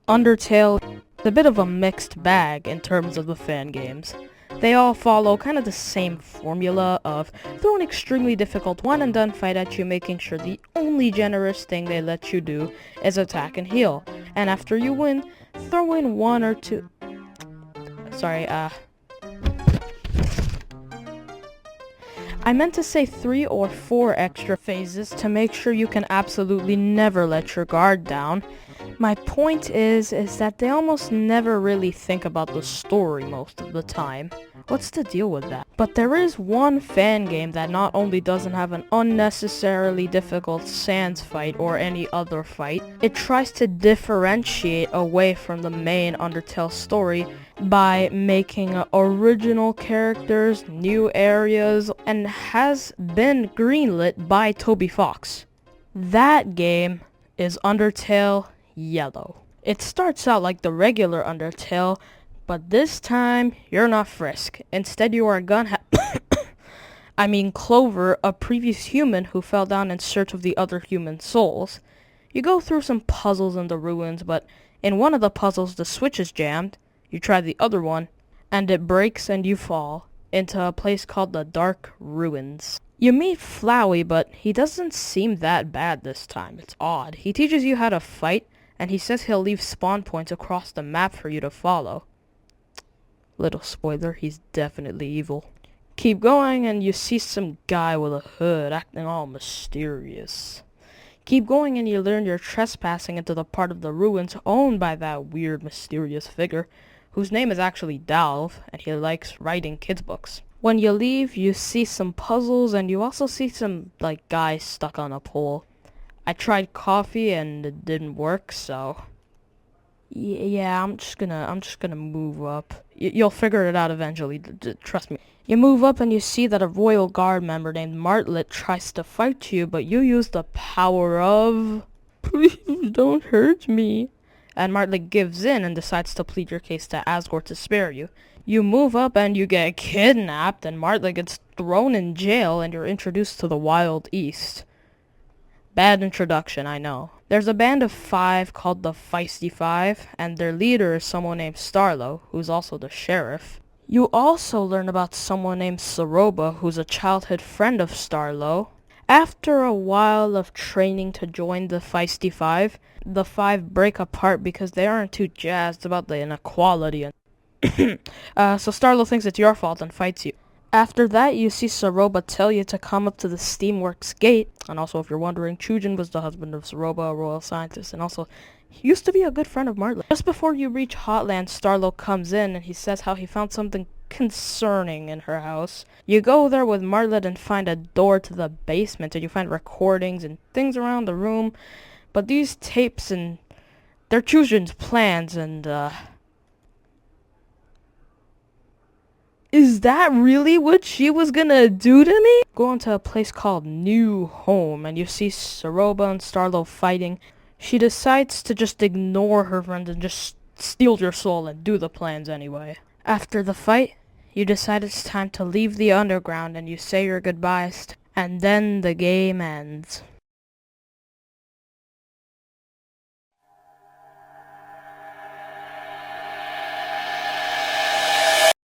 Undertale is a bit of a mixed bag in terms of the fan games. They all follow kind of the same formula of throw an extremely difficult one and done fight at you, making sure the only generous thing they let you do is attack and heal. And after you win, throw in one or two... I meant to say 3 or 4 extra phases to make sure you can absolutely never let your guard down. My point is that they almost never really think about the story most of the time. What's the deal with that? But there is one fan game that not only doesn't have an unnecessarily difficult Sans fight or any other fight, it tries to differentiate away from the main Undertale story by making original characters, new areas, and has been greenlit by Toby Fox. That game is Undertale Yellow. It starts out like the regular Undertale, but this time you're not Frisk. Instead you are Clover, a previous human who fell down in search of the other human souls. You go through some puzzles in the ruins, but in one of the puzzles the switch is jammed. You try the other one, and it breaks and you fall into a place called the Dark Ruins. You meet Flowey, but he doesn't seem that bad this time. It's odd. He teaches you how to fight, and he says he'll leave spawn points across the map for you to follow. Little spoiler, he's definitely evil. Keep going, and you see some guy with a hood acting all mysterious. Keep going, and you learn you're trespassing into the part of the ruins owned by that weird, mysterious figure, whose name is actually Dalv, and he likes writing kids' books. When you leave, you see some puzzles, and you also see some, guys stuck on a pole. I tried coffee, and it didn't work, so... Yeah, I'm just gonna move up. You'll figure it out eventually, trust me. You move up and you see that a Royal Guard member named Martlet tries to fight you, but you use the power of... Please don't hurt me. And Martlet gives in and decides to plead your case to Asgore to spare you. You move up and you get kidnapped, and Martlet gets thrown in jail, and you're introduced to the Wild East. Bad introduction, I know. There's a band of 5 called the Feisty Five, and their leader is someone named Starlo, who's also the sheriff. You also learn about someone named Saroba, who's a childhood friend of Starlo. After a while of training to join the Feisty Five, the 5 break apart because they aren't too jazzed about the inequality. So Starlo thinks it's your fault and fights you. After that, you see Saroba tell you to come up to the Steamworks gate. And also, if you're wondering, Chujin was the husband of Saroba, a royal scientist, and also he used to be a good friend of Martlet. Just before you reach Hotland, Starlo comes in and he says how he found something concerning in her house. You go there with Martlet and find a door to the basement, and you find recordings and things around the room. But these tapes and they're Chujin's plans, and is that really what she was gonna do to me? Go into a place called New Home, and you see Saroba and Starlo fighting. She decides to just ignore her friend and just steal your soul and do the plans anyway. After the fight, you decide it's time to leave the underground, and you say your goodbyes, and then the game ends.